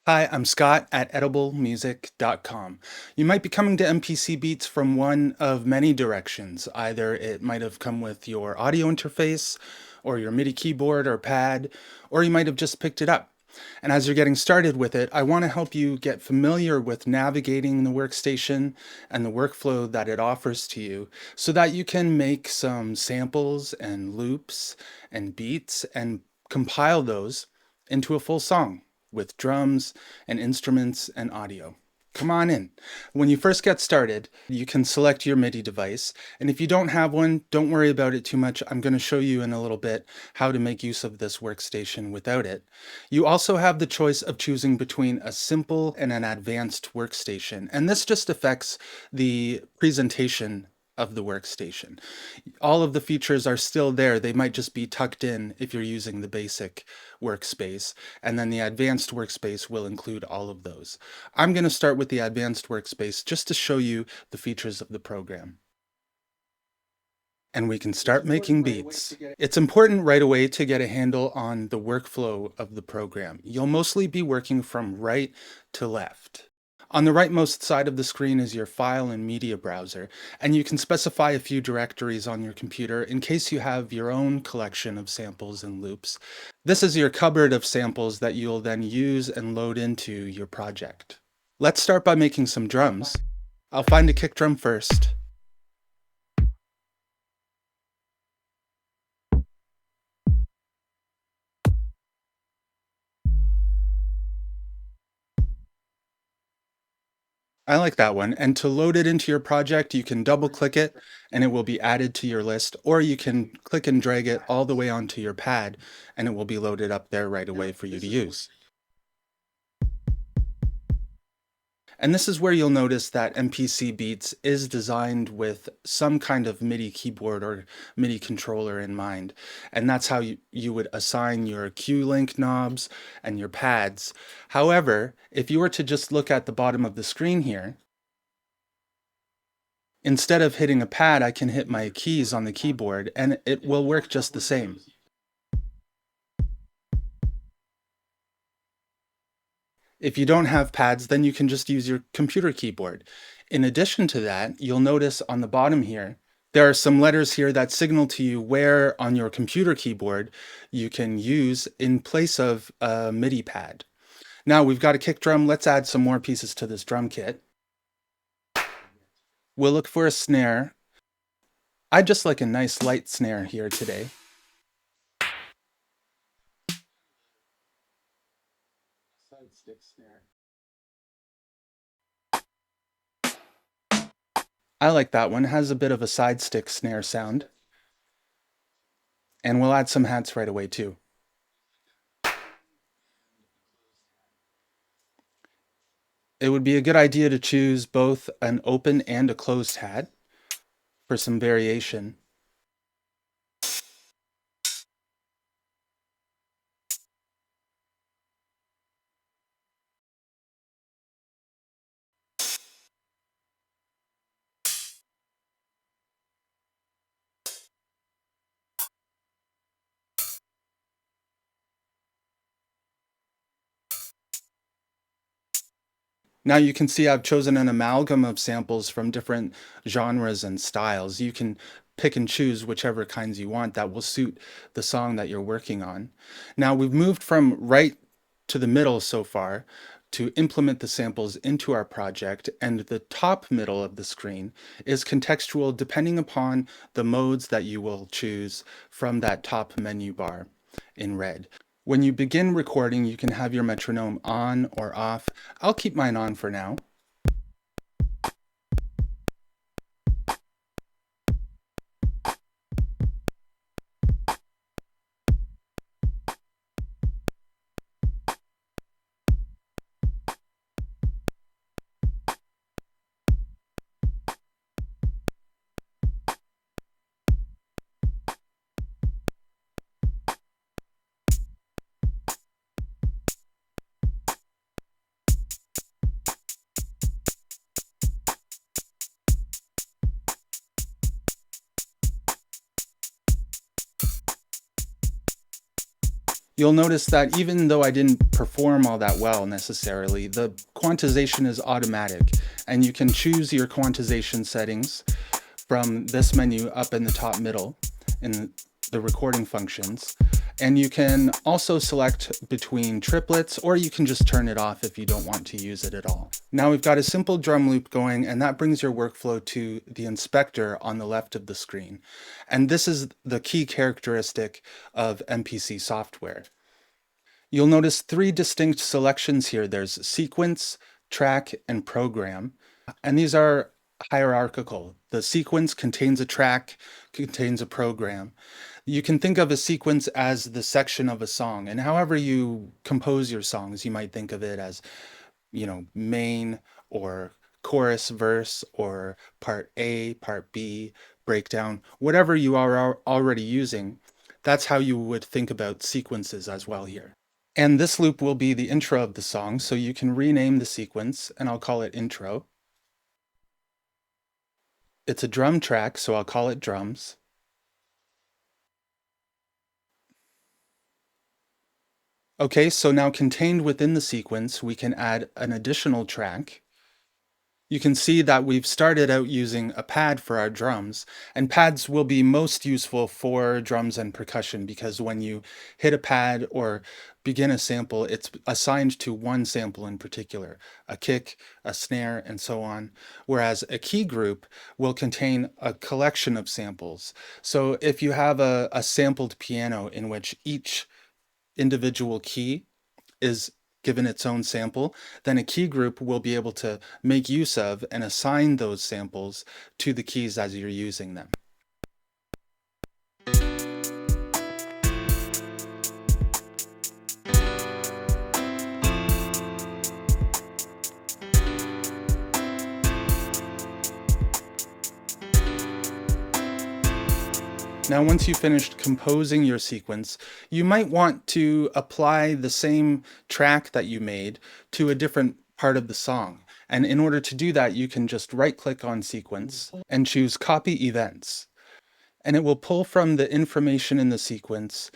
Hi, I'm Scott at ediblemusic.com. You might be coming to MPC Beats from one of many directions. Either it might have come with your audio interface, or your MIDI keyboard or pad, or you might have just picked it up. And as you're getting started with it, I want to help you get familiar with navigating the workstation and the workflow that it offers to you so that you can make some samples and loops and beats and compile those into a full song with drums and instruments and audio. Come on in. When you first get started, you can select your MIDI device. And if you don't have one, don't worry about it too much. I'm going to show you in a little bit how to make use of this workstation without it. You also have the choice of choosing between a simple and an advanced workstation. And this just affects the presentation of the workstation. All of the features are still there. They might just be tucked in if you're using the basic workspace, and then the advanced workspace will include all of those. I'm going to start with the advanced workspace just to show you the features of the program. And we can start making beats. It's important right away to get a handle on the workflow of the program. You'll mostly be working from right to left. On the rightmost side of the screen is your file and media browser, and you can specify a few directories on your computer in case you have your own collection of samples and loops. This is your cupboard of samples that you'll then use and load into your project. Let's start by making some drums. I'll find a kick drum first. I like that one. And to load it into your project, you can double click it and it will be added to your list, or you can click and drag it all the way onto your pad and it will be loaded up there right away for you to use. And this is where you'll notice that MPC Beats is designed with some kind of MIDI keyboard or MIDI controller in mind. And that's how you would assign your cue link knobs and your pads. However, if you were to just look at the bottom of the screen here, instead of hitting a pad, I can hit my keys on the keyboard and it will work just the same. If you don't have pads, then you can just use your computer keyboard. In addition to that, you'll notice on the bottom here, there are some letters here that signal to you where on your computer keyboard you can use in place of a MIDI pad. Now we've got a kick drum. Let's add some more pieces to this drum kit. We'll look for a snare. I'd just like a nice light snare here today. Side stick snare. I like that one. It has a bit of a side stick snare sound. And we'll add some hats right away too. It would be a good idea to choose both an open and a closed hat for some variation. Now you can see I've chosen an amalgam of samples from different genres and styles. You can pick and choose whichever kinds you want that will suit the song that you're working on. Now we've moved from right to the middle so far to implement the samples into our project, and the top middle of the screen is contextual depending upon the modes that you will choose from that top menu bar in red. When you begin recording, you can have your metronome on or off. I'll keep mine on for now. You'll notice that even though I didn't perform all that well necessarily, the quantization is automatic, and you can choose your quantization settings from this menu up in the top middle in the recording functions. And you can also select between triplets, or you can just turn it off if you don't want to use it at all. Now we've got a simple drum loop going, and that brings your workflow to the inspector on the left of the screen. And this is the key characteristic of MPC software. You'll notice three distinct selections here. There's sequence, track, and program. And these are hierarchical. The sequence contains a track, contains a program. You can think of a sequence as the section of a song, and however you compose your songs, you might think of it as, main or chorus, verse, or part A, part B, breakdown, whatever you are already using. That's how you would think about sequences as well here. And this loop will be the intro of the song, so you can rename the sequence, and I'll call it intro. It's a drum track, so I'll call it drums. Okay, so now contained within the sequence, we can add an additional track. You can see that we've started out using a pad for our drums, and pads will be most useful for drums and percussion because when you hit a pad or begin a sample, it's assigned to one sample in particular, a kick, a snare, and so on. Whereas a key group will contain a collection of samples. So if you have a sampled piano in which each individual key is given its own sample, then a key group will be able to make use of and assign those samples to the keys as you're using them. Now, once you've finished composing your sequence, you might want to apply the same track that you made to a different part of the song. And in order to do that, you can just right-click on Sequence and choose Copy Events. And it will pull from the information in the sequence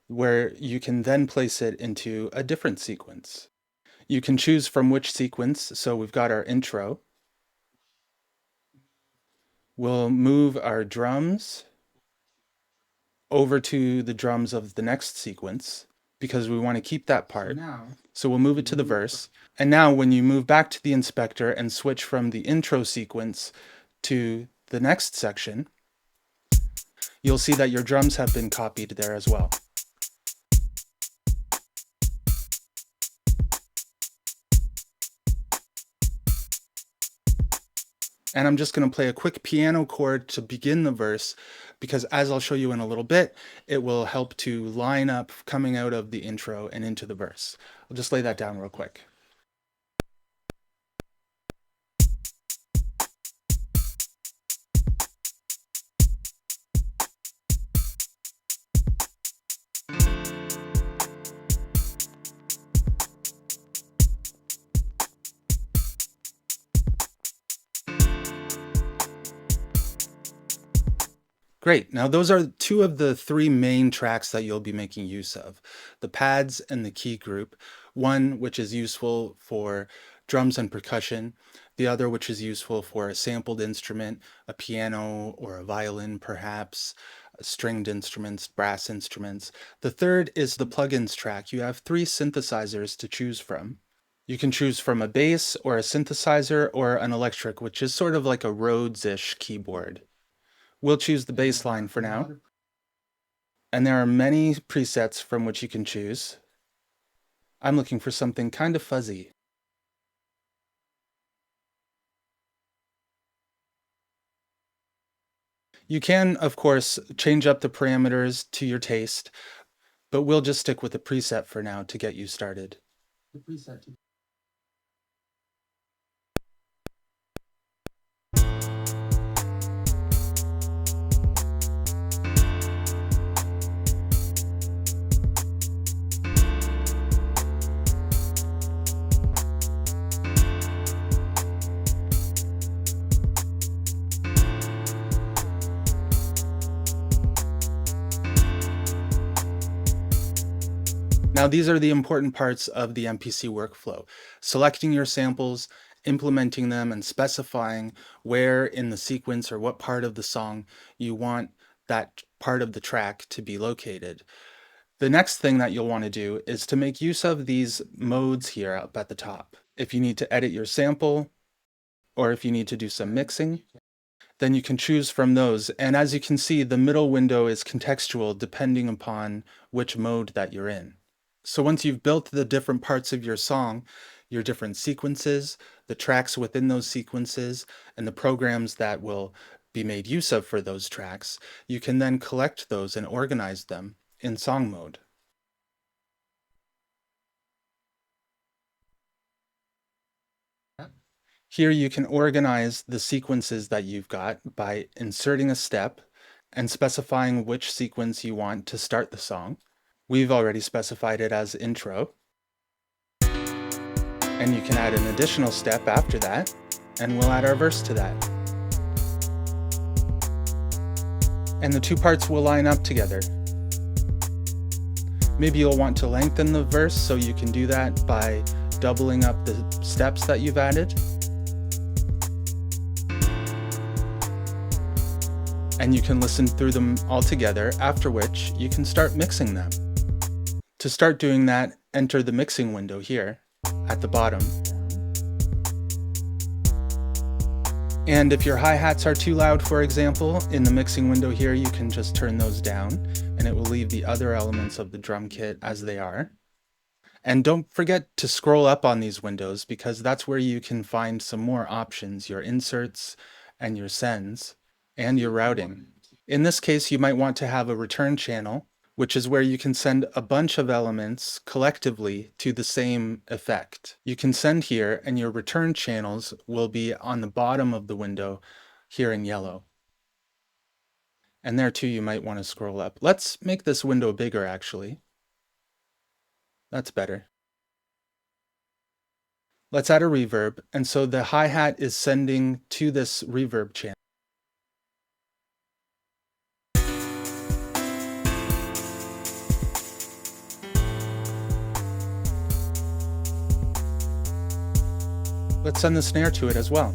where you can then place it into a different sequence. You can choose from which sequence. So we've got our intro. We'll move our drums over to the drums of the next sequence because we want to keep that part. So we'll move it to the verse. And now when you move back to the inspector and switch from the intro sequence to the next section, you'll see that your drums have been copied there as well. And I'm just going to play a quick piano chord to begin the verse because as I'll show you in a little bit, it will help to line up coming out of the intro and into the verse. I'll just lay that down real quick. Great. Now those are two of the three main tracks that you'll be making use of, the pads and the key group, one which is useful for drums and percussion, the other which is useful for a sampled instrument, a piano or a violin perhaps, stringed instruments, brass instruments. The third is the plugins track. You have three synthesizers to choose from. You can choose from a bass or a synthesizer or an electric, which is sort of like a Rhodes-ish keyboard. We'll choose the bass line for now. And there are many presets from which you can choose. I'm looking for something kind of fuzzy. You can, of course, change up the parameters to your taste, but we'll just stick with the preset for now to get you started. The preset. Now, these are the important parts of the MPC workflow: selecting your samples, implementing them, and specifying where in the sequence or what part of the song you want that part of the track to be located. The next thing that you'll want to do is to make use of these modes here up at the top. If you need to edit your sample, or if you need to do some mixing, then you can choose from those. And as you can see, the middle window is contextual depending upon which mode that you're in. So once you've built the different parts of your song, your different sequences, the tracks within those sequences, and the programs that will be made use of for those tracks, you can then collect those and organize them in song mode. Here you can organize the sequences that you've got by inserting a step and specifying which sequence you want to start the song. We've already specified it as intro. And you can add an additional step after that, and we'll add our verse to that. And the two parts will line up together. Maybe you'll want to lengthen the verse, so you can do that by doubling up the steps that you've added. And you can listen through them all together, after which you can start mixing them. To start doing that, enter the mixing window here at the bottom. And if your hi-hats are too loud, for example, in the mixing window here, you can just turn those down, and it will leave the other elements of the drum kit as they are. And don't forget to scroll up on these windows, because that's where you can find some more options, your inserts and your sends, and your routing. In this case, you might want to have a return channel, which is where you can send a bunch of elements collectively to the same effect. You can send here, and your return channels will be on the bottom of the window here in yellow. And there too, you might want to scroll up. Let's make this window bigger, actually. That's better. Let's add a reverb, and so the hi-hat is sending to this reverb channel. Let's send the snare to it as well.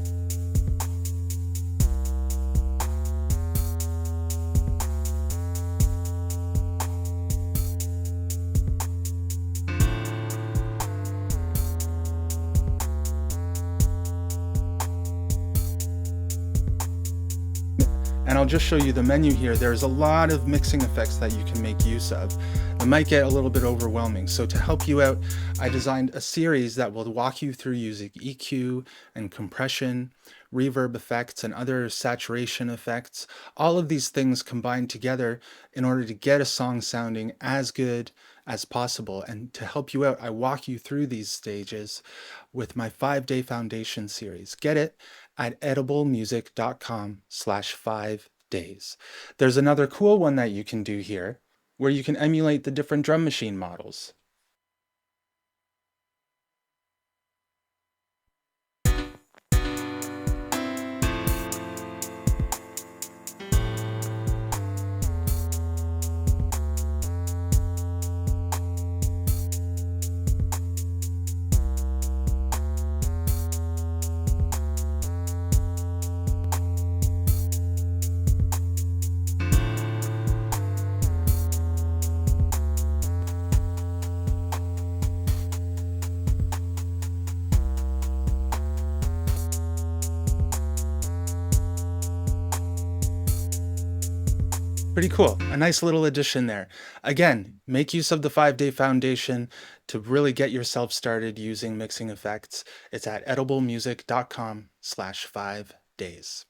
And I'll just show you the menu here. There's a lot of mixing effects that you can make use of. It might get a little bit overwhelming. So to help you out, I designed a series that will walk you through using EQ and compression, reverb effects, and other saturation effects. All of these things combined together in order to get a song sounding as good as possible. And to help you out, I walk you through these stages with my 5-day foundation series. Get it at ediblemusic.com/5days. There's another cool one that you can do here, where you can emulate the different drum machine models. Pretty cool. A nice little addition there. Again, make use of the 5-day foundation to really get yourself started using mixing effects. It's at ediblemusic.com/5days.